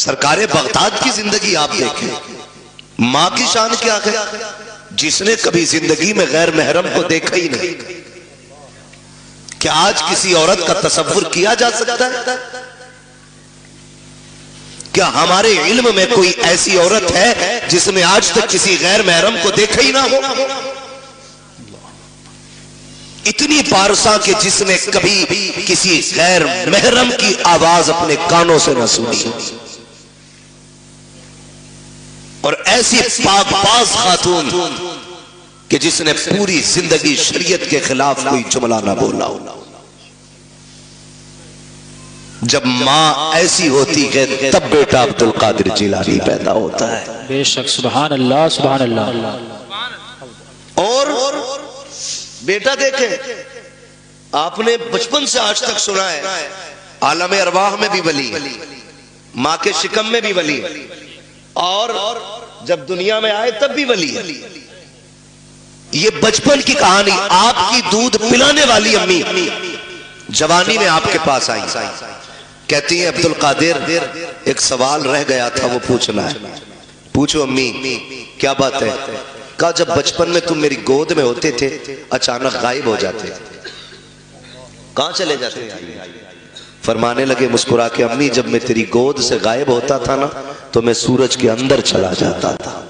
سرکار بغداد کی زندگی آپ دیکھیں، ماں کی شان کیا ہے، جس نے کبھی زندگی میں غیر محرم کو دیکھا ہی نہیں. کیا آج کسی عورت کا تصور کیا جا سکتا ہے؟ کیا ہمارے علم میں کوئی ایسی عورت ہے جس نے آج تک کسی غیر محرم کو دیکھا ہی نہ ہو؟ اتنی پارسا کہ جس نے کبھی کسی غیر محرم کی آواز اپنے کانوں سے نہ سنی، اور ایسی پاک باز خاتون کہ جس نے پوری زندگی شریعت کے خلاف کوئی جملہ نہ بولا. جب ماں ایسی ہوتی ہے تب بیٹا عبد القادر جیلانی پیدا ہوتا ہے. بے شک. سبحان اللہ سبحان اللہ. اور بیٹا دیکھیں، آپ نے بچپن سے آج تک سنا ہے عالم ارواح میں بھی ولی، ماں کے شکم میں بھی ولی، اور جب دنیا میں آئے تب بھی ولی. یہ بچپن کی کہانی. آپ کی دودھ پلانے والی امی جوانی میں آپ کے پاس آئی، کہتی ہیں عبد القادر ایک سوال رہ گیا تھا وہ پوچھنا ہے. پوچھو امی. کیا بات ہے؟ کہا جب بچپن میں تم میری گود میں ہوتے تھے اچانک غائب ہو جاتے تھے، کہاں چلے جاتے تھے؟ فرمانے لگے مسکرا کے، امی جب میں تیری گود سے غائب ہوتا تھا نا تو میں سورج کے اندر چلا جاتا تھا.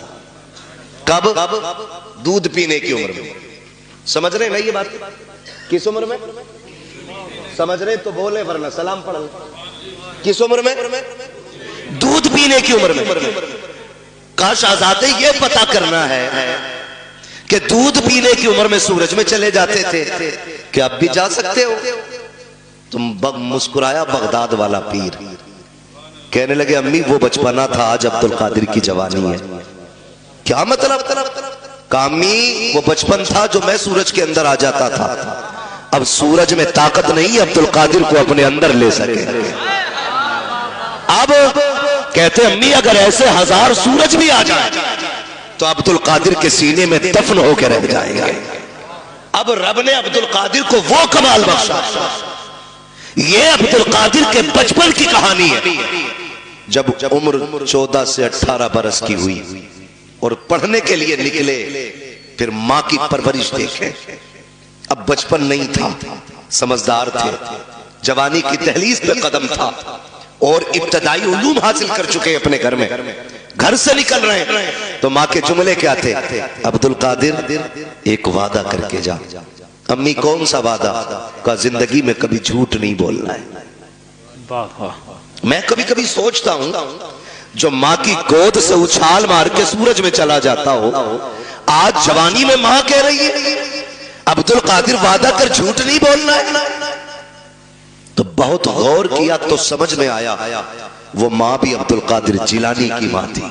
کب؟ دودھ پینے کی عمر میں. سمجھ رہے ہیں نا یہ بات؟ کس عمر میں سمجھ رہے تو بولے ورنہ سلام پڑھ لیں. کس عمر میں؟ دودھ پینے کی عمر میں. کاش آزادے یہ پتا کرنا ہے کہ دودھ پینے کی عمر میں سورج میں چلے جاتے تھے، کہ اب بھی جا سکتے ہو؟ تم مسکرایا بغداد والا پیر. کہنے لگے امی وہ بچپنا تھا، آج عبد القادر کی جوانی ہے. کیا مطلب؟ کامی وہ بچپن تھا جو میں سورج کے اندر آ جاتا تھا، اب سورج میں طاقت نہیں عبد القادر کو اپنے اندر لے سکے. اب کہتے امی اگر ایسے 1000 سورج بھی آ جائیں تو عبد القادر کے سینے میں دفن ہو کے رہ جائیں گے. اب رب نے عبد القادر کو وہ کمال بخشا. یہ عبد القادر کے بچپن کی کہانی ہے. جب عمر 14 سے 18 برس کی ہوئی اور پڑھنے کے لیے نکلے، پھر ماں کی پرورش دیکھیں. اب بچپن نہیں تھا، سمجھدار تھے، جوانی کی دہلیز پہ قدم تھا، اور ابتدائی علوم حاصل کر چکے اپنے گھر میں. گھر سے نکل رہے ہیں تو ماں کے جملے کیا تھے؟ عبد القادر ایک وعدہ کر کے جا. امی کون سا وعدہ؟ کا زندگی میں کبھی جھوٹ نہیں بولنا ہے. میں کبھی کبھی سوچتا ہوں جو ماں کی گود سے اچھال مار کے سورج میں چلا جاتا ہو، آج جوانی میں ماں کہہ رہی ہے عبد القادر وعدہ کر جھوٹ نہیں بولنا ہے. تو بہت غور کیا تو سمجھ میں آیا وہ ماں بھی عبد القادر جیلانی کی ماں تھی.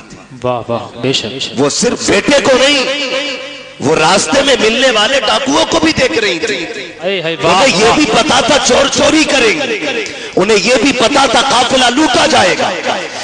واہ واہ بے شک. وہ صرف بیٹے کو نہیں، وہ راستے میں ملنے والے ڈاکوؤں کو بھی دیکھ رہی تھی. انہیں یہ بھی پتا تھا چور چوری کریں گے، انہیں یہ بھی پتا تھا قافلہ لوٹا جائے گا.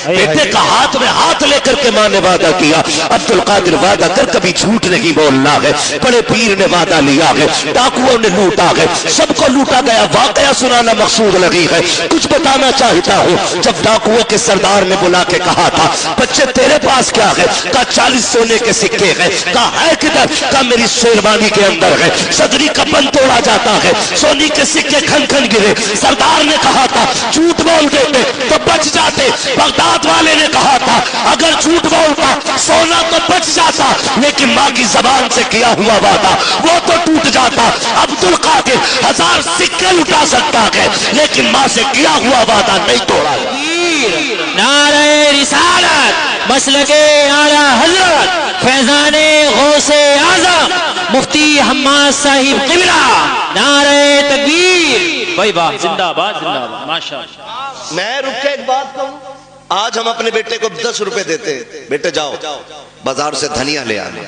بیٹے کا ہاتھ میں ہاتھ لے کر کے ماں نے وعدہ کیا عبد القادر وعدہ کر کبھی جھوٹ نہیں بولنا ہے. بڑے پیر نے وعدہ لیا ہے، ڈاکوؤں نے لوٹا ہے، سب کو لوٹا گیا. واقعہ سنانا مقصود لگی ہے، کچھ بتانا چاہتا ہوں. جب ڈاکوؤں کے سردار نے بلا کے کہا تھا بچے تیرے پاس کیا ہے؟ کہا 40 سونے کے سکے ہیں. کہا ہے کدھر؟ کہا میری شیروانی کے اندر ہے. صدری کا بند توڑا جاتا ہے، سونے کے سکے کھن کھن گرے. سردار نے کہا تھا جھوٹ بول دیتے تو بچ جاتے. بغداد والے نے کہا تھا اگر جھوٹ بولتا سونا تو بچ جاتا، لیکن ماں کی زبان سے کیا ہوا وعدہ وہ تو ٹوٹ جاتا. عبد القادر 1000 سکے لٹا سکتا ہے لیکن ماں سے کیا ہوا وعدہ نہیں توڑا. نعرہ رسالت، مسلک اعلیٰ حضرت فیضان غوث اعظم مفتی حماد صاحب قبلہ، نعرہ تکبیر. بھائی واہ، زندہ باد زندہ باد. ماشاءاللہ. میں رک کے ایک بات کہوں، آج ہم اپنے بیٹے کو 10 روپے دیتے ہیں، بیٹے جاؤ بازار سے دھنیا لے آنا،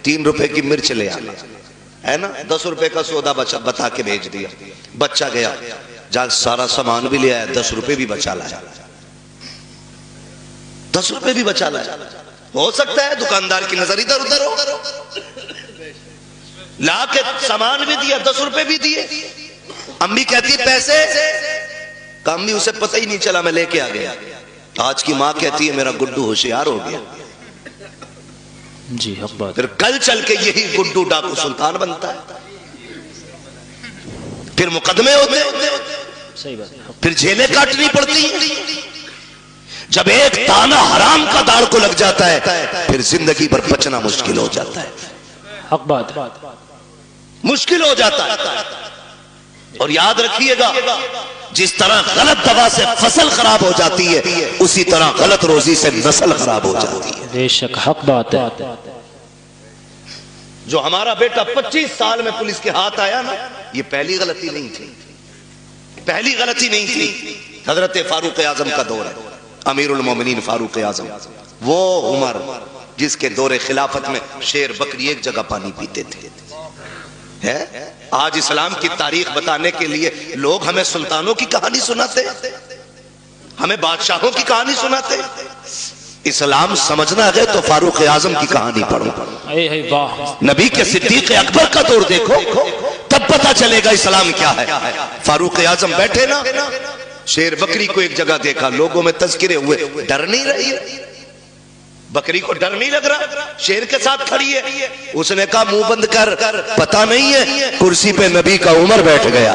3 روپے کی مرچ لے آنا، ہے نا. 10 روپے کا سودا بتا کے بھیج دیا. بچہ گیا جا سارا سامان بھی لے آیا، 10 روپے بھی بچا لایا. 10 روپے بھی بچا لایا. ہو سکتا ہے دکاندار کی نظر ادھر ادھر ہو، لا کے سامان بھی دیا، 10 روپے بھی دیے. امی کہتی پیسے؟ امی اسے پتہ ہی نہیں چلا میں لے کے آ گیا. آج کی ماں کہتی ہے میرا گڈو ہوشیار ہو گیا، جی حق بات. پھر کل چل کے یہی گڈو ڈاکو سلطان بنتا ہے، پھر مقدمے ہوتے ہیں، صحیح بات. پھر جیلیں کاٹنی پڑتی ہیں. جب ایک تانا حرام کا داڑ کو لگ جاتا ہے پھر زندگی پر بچنا مشکل ہو جاتا ہے، حق بات. مشکل ہو جاتا ہے. اور یاد رکھیے گا جس طرح غلط دوا سے فصل خراب ہو جاتی ہے اسی طرح غلط روزی سے نسل خراب ہو جاتی ہے. بے شک حق بات ہے. جو ہمارا بیٹا 25 سال میں پولیس کے ہاتھ آیا نا، یہ پہلی غلطی نہیں تھی، پہلی غلطی نہیں تھی. حضرت فاروق اعظم کا دور ہے، امیر المومنین فاروق اعظم، وہ عمر جس کے دور خلافت میں شیر بکری ایک جگہ پانی پیتے تھے. آج اسلام کی تاریخ بتانے کے لیے لوگ ہمیں سلطانوں کی کہانی سناتے، ہمیں بادشاہوں کی کہانی سناتے. اسلام سمجھنا ہے تو فاروق اعظم کی کہانی پڑھو، نبی کے صدیق اکبر کا دور دیکھو، تب پتہ چلے گا اسلام کیا ہے. فاروق اعظم بیٹھے نا، شیر بکری کو ایک جگہ دیکھا، لوگوں میں تذکرے ہوئے، ڈر نہیں رہی، بکری کو ڈر نہیں لگ رہا، شیر کے ساتھ کھڑی ہے. اس نے کہا منہ بند کر، پتہ نہیں ہے کرسی پہ نبی کا عمر بیٹھ گیا.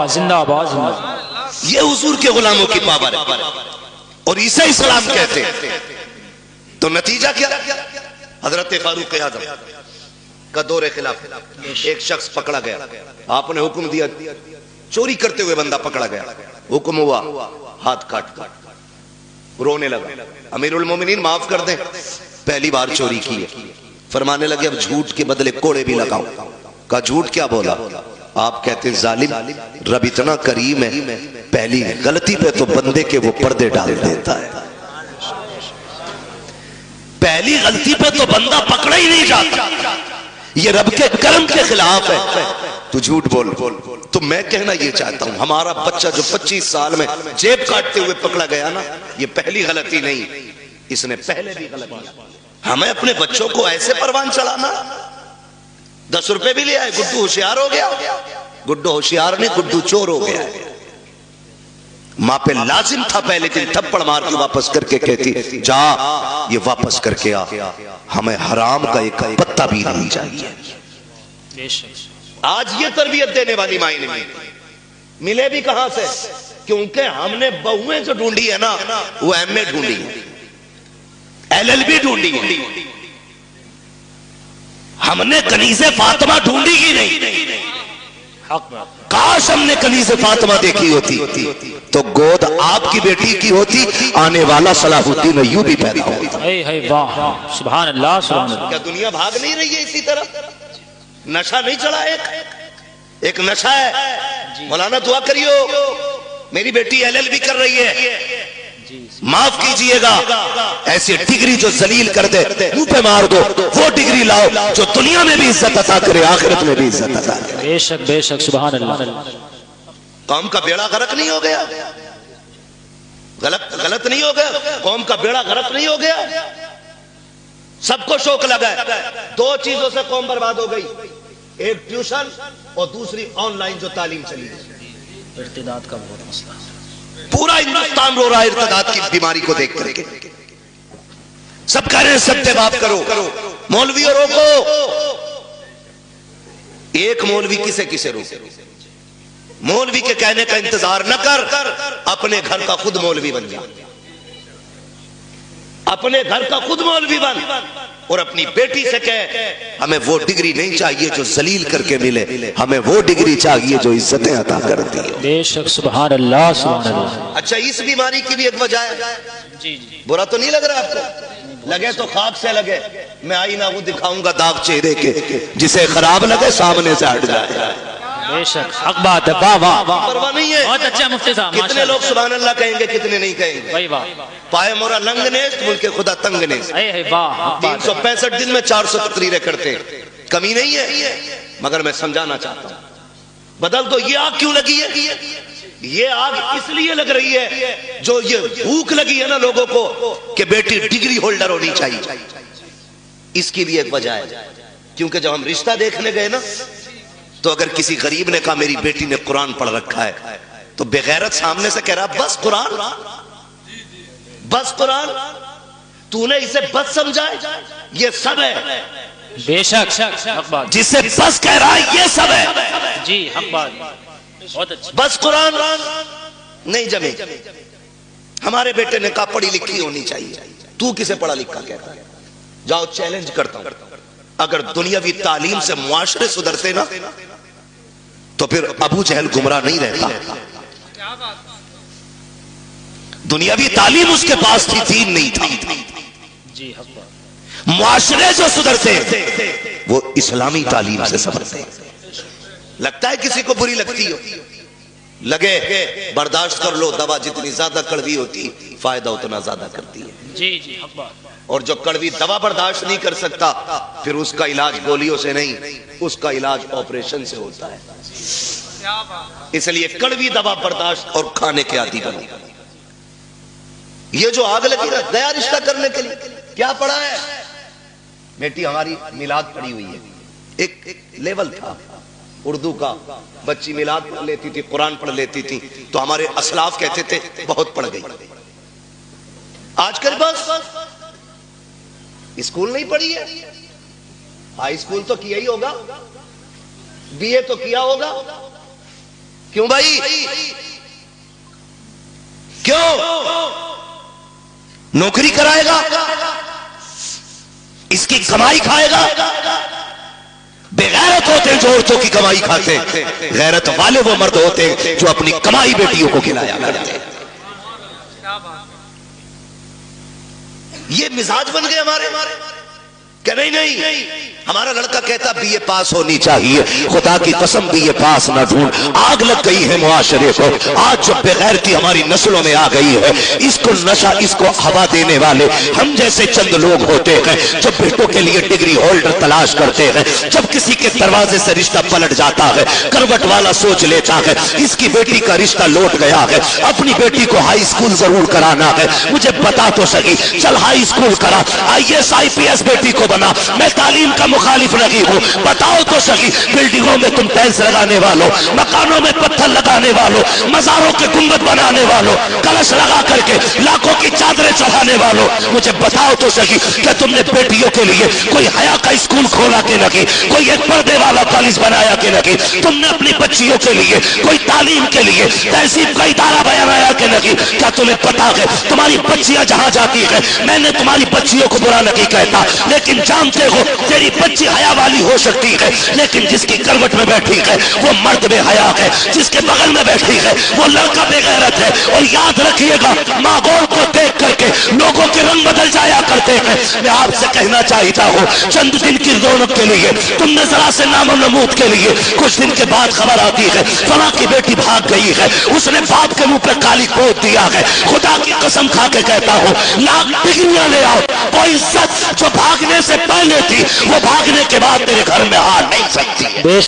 زندہ باد. یہ حضور کے غلاموں کی پاور ہے اور اسے اسلام کہتے ہیں. تو نتیجہ کیا؟ حضرت فاروق اعظم کا دور خلافت، ایک شخص پکڑا گیا، آپ نے حکم دیا، چوری کرتے ہوئے بندہ پکڑا گیا، حکم ہوا ہاتھ کاٹ، رونے لگا. امیر المومنین معاف کر دیں، پہلی بار چوری کی ہے. فرمانے لگے اب جھوٹ کے بدلے کوڑے بھی لگاؤ. کہا جھوٹ کیا بولا؟ آپ کہتے ہیں ظالم، رب اتنا کریم ہے، پہلی غلطی پہ تو بندے کے وہ پردے ڈال دیتا ہے، پہلی غلطی پہ تو بندہ پکڑا ہی نہیں جاتا. یہ رب کے کرم کے خلاف ہے. تو جھوٹ بول. تو میں کہنا یہ چاہتا ہوں ہمارا بچہ جو 25 سال میں جیب کاٹتے ہوئے پکڑا گیا نا، یہ پہلی غلطی نہیں، اس نے پہلے بھی غلطی. ہمیں اپنے بچوں کو ایسے پروان چڑھانا، 10 روپے بھی لے آئے، گڈو ہوشیار ہو گیا. گڈو ہوشیار نہیں، گڈو چور ہو گیا. ماں پہ لازم تھا پہلے دن تھپڑ مار کے واپس کر کے کہتی جا یہ واپس کر کے آ، ہمیں حرام کا ایک پتا بھی نہیں چاہیے. آج یہ تربیت دینے والی مائیں نہیں ملے بھی کہاں سے؟ کیونکہ ہم نے بہویں جو ڈھونڈی ہے نا، وہ ایم اے ڈھونڈی ہے، LLB ڈھونڈی ہے. ہم نے کنیز فاطمہ ڈھونڈی ہی نہیں. کاش ہم نے کنیز فاطمہ دیکھی ہوتی تو گود آپ کی بیٹی کی ہوتی، آنے والا صلاح الدین ایوبی پیدا ہوتا. سبحان اللہ سبحان اللہ. کیا دنیا بھاگ نہیں رہی ہے اسی طرح؟ نشہ نہیں چڑھا، ایک نشہ ہے. مولانا دعا کریو، میری بیٹی LLB کر رہی ہے، معاف کیجئے گا، ایسی ڈگری جو ذلیل کر دے منہ پہ مار دو. وہ ڈگری لاؤ جو دنیا میں بھی عزت عطا کرے، آخرت میں بھی عزت عطا کرے. بے شک بے شک سبحان اللہ. قوم کا بیڑا غرق نہیں ہو گیا؟ غلط نہیں ہو گیا؟ قوم کا بیڑا غرق نہیں ہو گیا؟ سب کو شوق لگا ہے. 2 چیزوں سے قوم برباد ہو گئی، ایک ٹیوشن اور دوسری آن لائن جو تعلیم چلی ہے. ارتداد کا بہت مسئلہ، پورا ہندوستان رو رہا ہے ارتداد کی بیماری کو دیکھ کر کے. سب کہہ رہے ہیں سب باپ کرو، مولویوں روکو. ایک مولوی کسے روکے؟ مولوی کے کہنے کا انتظار نہ کر، اپنے گھر کا خود مولوی بن جا، اپنے گھر کا خود مولوی بن اور اپنی بیٹی سے کہہ ہمیں وہ ڈگری نہیں چاہیے جو ذلیل کر کے ملے، ہمیں وہ ڈگری چاہیے جو عزتیں عطا کرتی ہے. بے شک سبحان اللہ سبحان اللہ. اچھا اس بیماری کی بھی ایک وجہ ہے، برا تو نہیں لگ رہا آپ کو؟ لگے تو خاک سے لگے. میں آئینہ وہ دکھاؤں گا داغ چہرے کے، جسے خراب لگے سامنے سے ہٹ جائے. بے شک حق بات ہے. واہ واہ پرواہ نہیں ہے. بہت اچھا مفتی صاحب. کتنے لوگ سبحان اللہ کہیں گے، کتنے نہیں کہیں گے. بھائی واہ. پائے مورا لنگ نیست، ملک خدا تنگ نیست. 365 دن میں 400 تقریریں کرتے ہیں، کمی نہیں ہے. مگر میں سمجھانا چاہتا ہوں، بدل دو. یہ آگ کیوں لگی ہے؟ یہ آگ اس لیے لگ رہی ہے جو یہ بھوک لگی ہے نا لوگوں کو کہ بیٹی ڈگری ہولڈر ہونی چاہیے. اس کی بھی ایک وجہ ہے، کیونکہ جب ہم رشتہ دیکھنے گئے نا تو اگر کسی غریب نے کہا میری بیٹی نے قرآن پڑھ رکھا ہے تو بغیرت سامنے سے کہہ رہا بس قرآن، بس قرآن تو نے اسے بس سمجھا ہے، یہ سب ہے. بے شک حق بات. جسے بس کہہ رہا ہے یہ سب ہے. جی حق بات. بہت اچھا. بس قرآن نہیں جمے. ہمارے بیٹے نے کہا پڑھی لکھی ہونی چاہیے. تو کسے پڑھا لکھا کہتا ہے؟ جاؤ چیلنج کرتا ہوں، اگر دنیاوی تعلیم سے معاشرے سدھرتے نا تو پھر ابو جہل گمراہ نہیں رہتا. دنیاوی تعلیم اس کے پاس تھی، دین نہیں تھا. جی حق بات. معاشرے جو سدھرتے وہ اسلامی تعلیم سے سدھرتے. لگتا ہے کسی کو بری لگتی ہو، لگے برداشت کر لو. دوا جتنی زیادہ کڑوی ہوتی فائدہ اتنا زیادہ کرتی ہے. جی جی حق بات. اور جو کڑوی دوا برداشت نہیں کر سکتا پھر اس کا علاج گولیوں سے نہیں، اس کا علاج آپریشن سے ہوتا ہے. اس لیے کڑوی دوا برداشت اور کھانے کے عادی بنو. یہ جو آگ لگی نا نیا رشتہ کرنے کے لیے کیا پڑھا ہے؟ بیٹی ہماری میلاد پڑھی ہوئی ہے. ایک لیول تھا اردو کا، بچی میلاد پڑھ لیتی تھی، قرآن پڑھ لیتی تھی تو ہمارے اسلاف کہتے تھے بہت پڑھ گئی. آج کل بس اسکول نہیں پڑھی ہے، ہائی اسکول تو کیا ہی ہوگا، بی اے تو کیا ہوگا. کیوں بھائی؟ کیوں؟ نوکری کرائے گا، اس کی کمائی کھائے گا. بغیرت ہوتے ہیں جو عورتوں کی کمائی کھاتے ہیں، غیرت والے وہ مرد ہوتے ہیں جو اپنی کمائی بیٹیوں کو کھلایا کرتے ہیں. یہ مزاج بن گئے ہمارے کہ نہیں ہمارا لڑکا کہتا بی اے پاس ہونی چاہیے. خدا کی قسم بی اے پاس نہ ڈھونڈ. آگ لگ گئی ہے معاشرے کو. آج جو بغیرتی ہماری نسلوں میں آ گئی ہے، اس کو نشہ، اس کو ہوا دینے والے ہم جیسے چند لوگ ہوتے ہیں جو بیٹوں کے لیے ڈگری ہولڈر تلاش کرتے ہیں. جب کسی کے دروازے سے رشتہ پلٹ جاتا ہے، کروٹ والا سوچ لیتا ہے اس کی بیٹی کا رشتہ لوٹ گیا ہے، اپنی بیٹی کو ہائی اسکول ضرور کرانا ہے. مجھے بتا تو سکی، چل ہائی اسکول کرا، I S I P S بیٹی کو بنا. میں تعلیم کا مخالف نہیں ہوں، بتاؤ تو سکی بلڈنگوں میں تم ٹائلس لگانے والوں، مکانوں میں پتھر لگانے والوں، مزاروں کے گنبد بنانے والوں، کلش لگا کر کے لاکھوں کی چادریں چڑھانے والوں، مجھے بتاؤ تو سکی کہ تم نے بیٹیوں کے لیے کوئی حیا کا اسکول کھولا کہ نہیں، کوئی ایک پردے والا کالج بنایا کہ نہیں، تم نے اپنی بچیوں کے لیے کوئی تعلیم کے لیے تہذیب کا ادارہ بنایا کہ نہیں. کیا تمہیں پتا ہے تمہاری بچیاں جہاں جاتی ہیں، میں نے تمہاری بچیوں کو برا نہیں کہتا، لیکن جانتے ہو تیری بچی حیا والی ہو سکتی ہے لیکن جس کی کروٹ میں بیٹھی ہے وہ مرد بے حیا ہے، جس کے بغل میں بیٹھی ہے وہ لڑکا بے غیرت ہے. اور یاد رکھیے گا ماحول کو دیکھ کر کے لوگوں کے رنگ بدل جایا کرتے ہیں. میں آپ سے کہنا چاہتا ہوں چند دن کی رونق کے لیے تم نے ذرا سے نام و نمود کے لیے کچھ دن کے بعد خبر آتی ہے فلاں کی بیٹی بھاگ گئی ہے، اس نے باپ کے منہ پہ کالی پوت دیا ہے. خدا کی قسم کھا کے کہتا ہوں لاکھ ڈگریاں لے آؤ، کوئی عزت جو بھاگنے سے پہلے تھی وہ بھاگنے کے بعد تیرے گھر میں آ نہیں سکتی ہے.